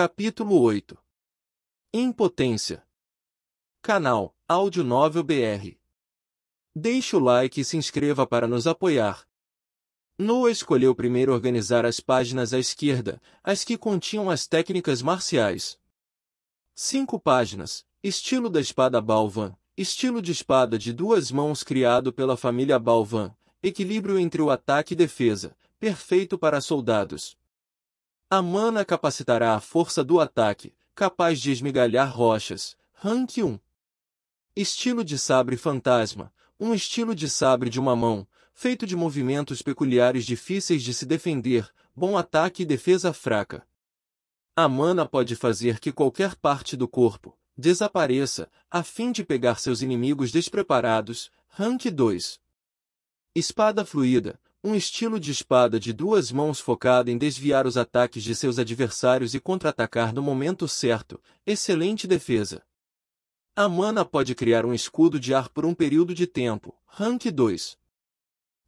Capítulo 8. Impotência. Canal Áudio Novel BR. Deixe o like e se inscreva para nos apoiar. Noah escolheu primeiro organizar as páginas à esquerda, as que continham as técnicas marciais. 5 páginas. Estilo da espada Balvan. Estilo de espada de 2 mãos criado pela família Balvan. Equilíbrio entre o ataque e defesa. Perfeito para soldados. A mana capacitará a força do ataque, capaz de esmigalhar rochas. Rank 1. Estilo de sabre fantasma. Um estilo de sabre de uma mão, feito de movimentos peculiares difíceis de se defender, bom ataque e defesa fraca. A mana pode fazer que qualquer parte do corpo desapareça, a fim de pegar seus inimigos despreparados. Rank 2. Espada fluida. Um estilo de espada de 2 mãos focado em desviar os ataques de seus adversários e contra-atacar no momento certo. Excelente defesa. A mana pode criar um escudo de ar por um período de tempo. Rank 2.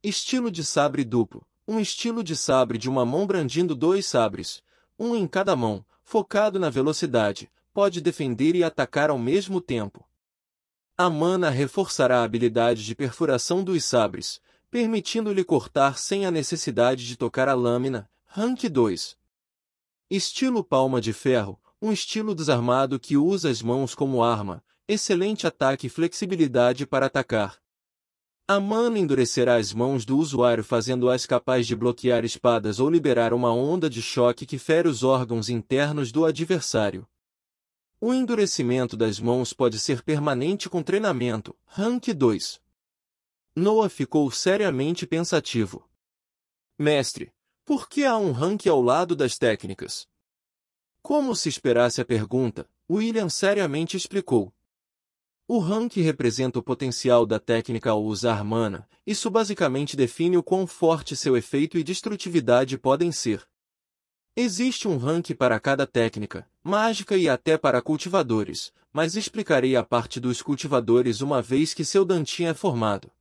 Estilo de sabre duplo. Um estilo de sabre de uma mão brandindo 2 sabres, um em cada mão, focado na velocidade, pode defender e atacar ao mesmo tempo. A mana reforçará a habilidade de perfuração dos sabres, permitindo-lhe cortar sem a necessidade de tocar a lâmina. Rank 2. Estilo palma de ferro. Um estilo desarmado que usa as mãos como arma. Excelente ataque e flexibilidade para atacar. A mana endurecerá as mãos do usuário, fazendo-as capazes de bloquear espadas ou liberar uma onda de choque que fere os órgãos internos do adversário. O endurecimento das mãos pode ser permanente com treinamento. Rank 2. Noah ficou seriamente pensativo. Mestre, por que há um rank ao lado das técnicas? Como se esperasse a pergunta, William seriamente explicou. O rank representa o potencial da técnica ao usar mana, isso basicamente define o quão forte seu efeito e destrutividade podem ser. Existe um rank para cada técnica, mágica e até para cultivadores, mas explicarei a parte dos cultivadores uma vez que seu Dantin é formado.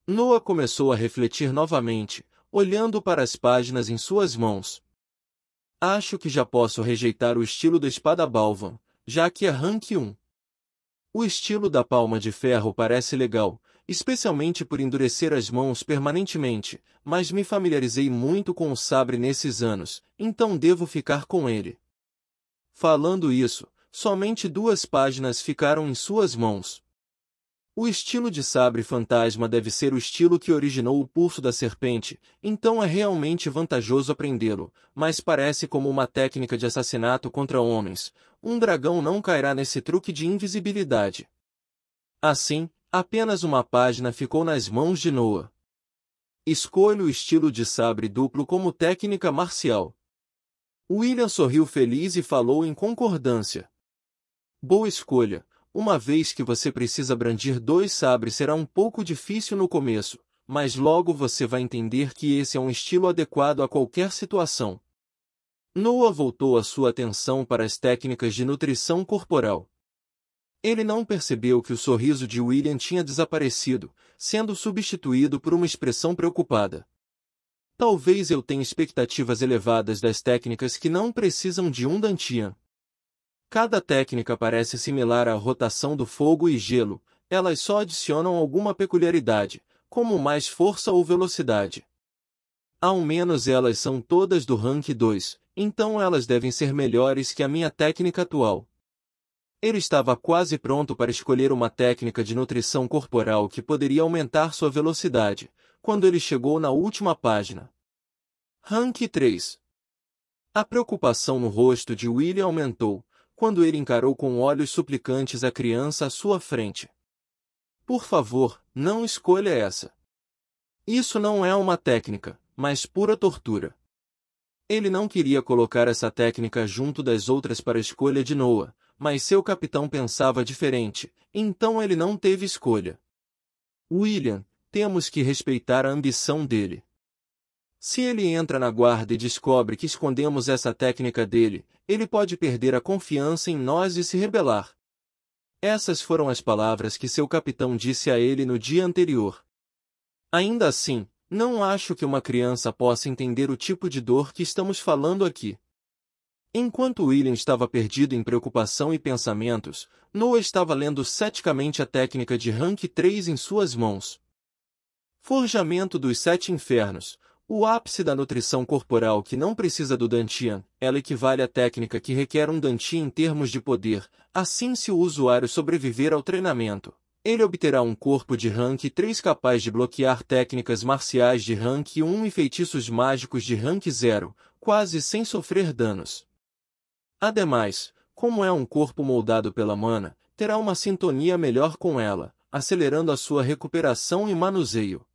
Noah começou a refletir novamente, olhando para as páginas em suas mãos. Acho que já posso rejeitar o estilo da espada Balvan, já que é rank 1. O estilo da palma de ferro parece legal, especialmente por endurecer as mãos permanentemente, mas me familiarizei muito com o sabre nesses anos, então devo ficar com ele. Falando isso, somente 2 páginas ficaram em suas mãos. O estilo de sabre fantasma deve ser o estilo que originou o pulso da serpente, então é realmente vantajoso aprendê-lo, mas parece como uma técnica de assassinato contra homens. Um dragão não cairá nesse truque de invisibilidade. Assim, apenas uma página ficou nas mãos de Noah. Escolho o estilo de sabre duplo como técnica marcial. William sorriu feliz e falou em concordância. Boa escolha. Uma vez que você precisa brandir 2 sabres será um pouco difícil no começo, mas logo você vai entender que esse é um estilo adequado a qualquer situação. Noah voltou a sua atenção para as técnicas de nutrição corporal. Ele não percebeu que o sorriso de William tinha desaparecido, sendo substituído por uma expressão preocupada. Talvez eu tenha expectativas elevadas das técnicas que não precisam de um Dantian. Cada técnica parece similar à rotação do fogo e gelo, elas só adicionam alguma peculiaridade, como mais força ou velocidade. Ao menos elas são todas do rank 2, então elas devem ser melhores que a minha técnica atual. Ele estava quase pronto para escolher uma técnica de nutrição corporal que poderia aumentar sua velocidade, quando ele chegou na última página. Rank 3. A preocupação no rosto de William aumentou, quando ele encarou com olhos suplicantes a criança à sua frente. Por favor, não escolha essa. Isso não é uma técnica, mas pura tortura. Ele não queria colocar essa técnica junto das outras para a escolha de Noah, mas seu capitão pensava diferente, então ele não teve escolha. William, temos que respeitar a ambição dele. Se ele entra na guarda e descobre que escondemos essa técnica dele, ele pode perder a confiança em nós e se rebelar. Essas foram as palavras que seu capitão disse a ele no dia anterior. Ainda assim, não acho que uma criança possa entender o tipo de dor que estamos falando aqui. Enquanto William estava perdido em preocupação e pensamentos, Noah estava lendo ceticamente a técnica de Rank 3 em suas mãos. Forjamento dos Sete Infernos. O ápice da nutrição corporal que não precisa do Dantian, ela equivale à técnica que requer um Dantian em termos de poder, assim se o usuário sobreviver ao treinamento. Ele obterá um corpo de Rank 3 capaz de bloquear técnicas marciais de Rank 1 e feitiços mágicos de Rank 0, quase sem sofrer danos. Ademais, como é um corpo moldado pela mana, terá uma sintonia melhor com ela, acelerando a sua recuperação e manuseio.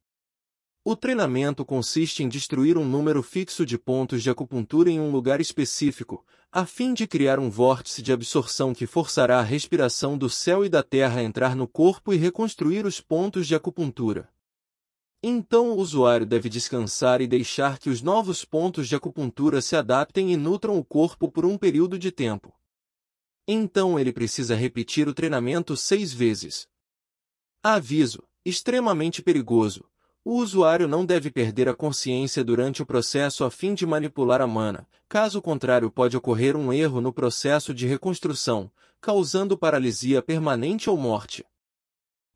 O treinamento consiste em destruir um número fixo de pontos de acupuntura em um lugar específico, a fim de criar um vórtice de absorção que forçará a respiração do céu e da terra a entrar no corpo e reconstruir os pontos de acupuntura. Então o usuário deve descansar e deixar que os novos pontos de acupuntura se adaptem e nutram o corpo por um período de tempo. Então ele precisa repetir o treinamento 6 vezes. Aviso: extremamente perigoso. O usuário não deve perder a consciência durante o processo a fim de manipular a mana, caso contrário pode ocorrer um erro no processo de reconstrução, causando paralisia permanente ou morte.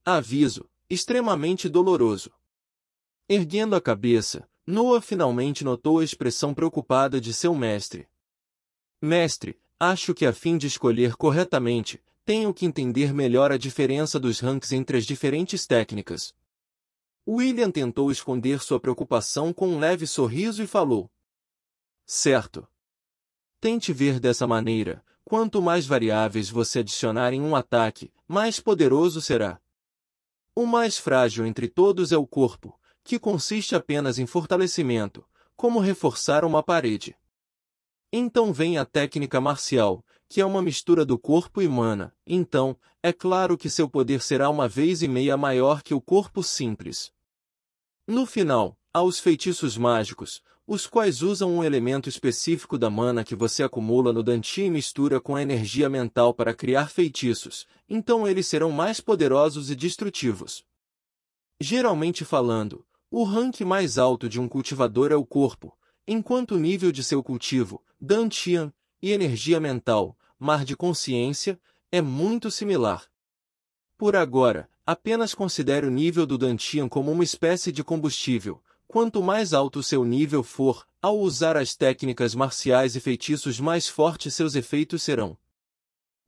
Aviso: extremamente doloroso. Erguendo a cabeça, Noah finalmente notou a expressão preocupada de seu mestre. Mestre, acho que a fim de escolher corretamente, tenho que entender melhor a diferença dos ranks entre as diferentes técnicas. William tentou esconder sua preocupação com um leve sorriso e falou: certo. Tente ver dessa maneira, quanto mais variáveis você adicionar em um ataque, mais poderoso será. O mais frágil entre todos é o corpo, que consiste apenas em fortalecimento, como reforçar uma parede. Então vem a técnica marcial, que é uma mistura do corpo e mana, então, é claro que seu poder será 1,5 vezes maior que o corpo simples. No final, há os feitiços mágicos, os quais usam um elemento específico da mana que você acumula no Dantian e mistura com a energia mental para criar feitiços, então eles serão mais poderosos e destrutivos. Geralmente falando, o rank mais alto de um cultivador é o corpo, enquanto o nível de seu cultivo, Dantian, e energia mental, mar de consciência, é muito similar. Por agora, apenas considere o nível do Dantian como uma espécie de combustível. Quanto mais alto seu nível for, ao usar as técnicas marciais e feitiços mais fortes seus efeitos serão.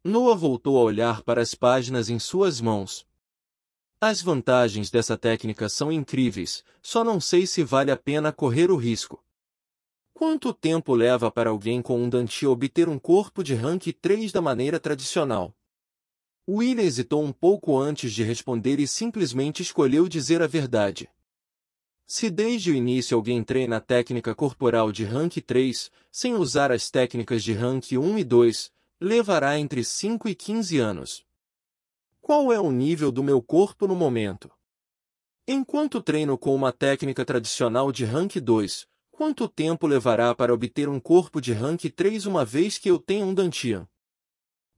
Noah voltou a olhar para as páginas em suas mãos. As vantagens dessa técnica são incríveis, só não sei se vale a pena correr o risco. Quanto tempo leva para alguém com um Dantian obter um corpo de rank 3 da maneira tradicional? William hesitou um pouco antes de responder e simplesmente escolheu dizer a verdade. Se desde o início alguém treina a técnica corporal de rank 3, sem usar as técnicas de rank 1 e 2, levará entre 5 e 15 anos. Qual é o nível do meu corpo no momento? Enquanto treino com uma técnica tradicional de rank 2, quanto tempo levará para obter um corpo de rank 3 uma vez que eu tenha um Dantian?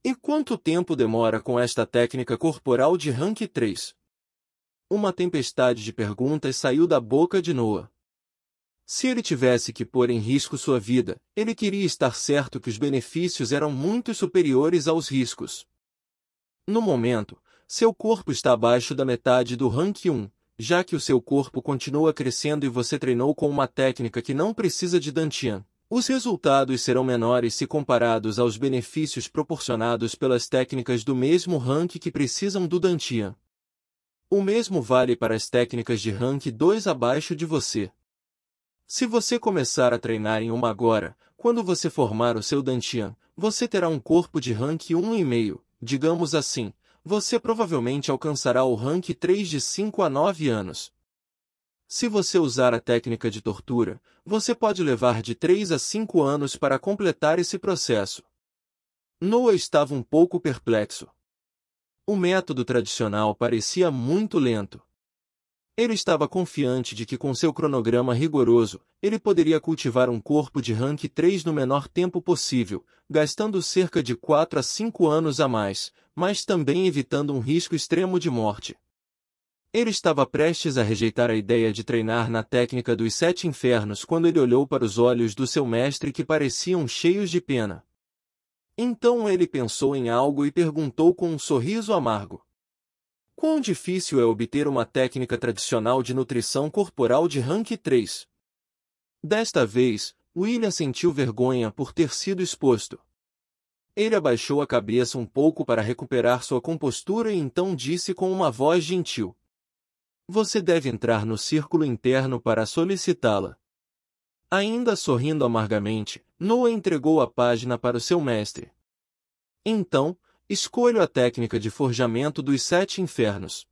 E quanto tempo demora com esta técnica corporal de rank 3? Uma tempestade de perguntas saiu da boca de Noah. Se ele tivesse que pôr em risco sua vida, ele queria estar certo que os benefícios eram muito superiores aos riscos. No momento, seu corpo está abaixo da metade do rank 1, já que o seu corpo continua crescendo e você treinou com uma técnica que não precisa de Dantian. Os resultados serão menores se comparados aos benefícios proporcionados pelas técnicas do mesmo rank que precisam do Dantian. O mesmo vale para as técnicas de rank 2 abaixo de você. Se você começar a treinar em uma agora, quando você formar o seu Dantian, você terá um corpo de rank 1,5, digamos assim, você provavelmente alcançará o rank 3 de 5 a 9 anos. Se você usar a técnica de tortura, você pode levar de 3 a 5 anos para completar esse processo. Noah estava um pouco perplexo. O método tradicional parecia muito lento. Ele estava confiante de que com seu cronograma rigoroso, ele poderia cultivar um corpo de rank 3 no menor tempo possível, gastando cerca de 4 a 5 anos a mais, mas também evitando um risco extremo de morte. Ele estava prestes a rejeitar a ideia de treinar na técnica dos 7 infernos quando ele olhou para os olhos do seu mestre que pareciam cheios de pena. Então ele pensou em algo e perguntou com um sorriso amargo: quão difícil é obter uma técnica tradicional de nutrição corporal de rank 3? Desta vez, William sentiu vergonha por ter sido exposto. Ele abaixou a cabeça um pouco para recuperar sua compostura e então disse com uma voz gentil: você deve entrar no círculo interno para solicitá-la. Ainda sorrindo amargamente, Noah entregou a página para o seu mestre. Então, escolho a técnica de forjamento dos 7 infernos.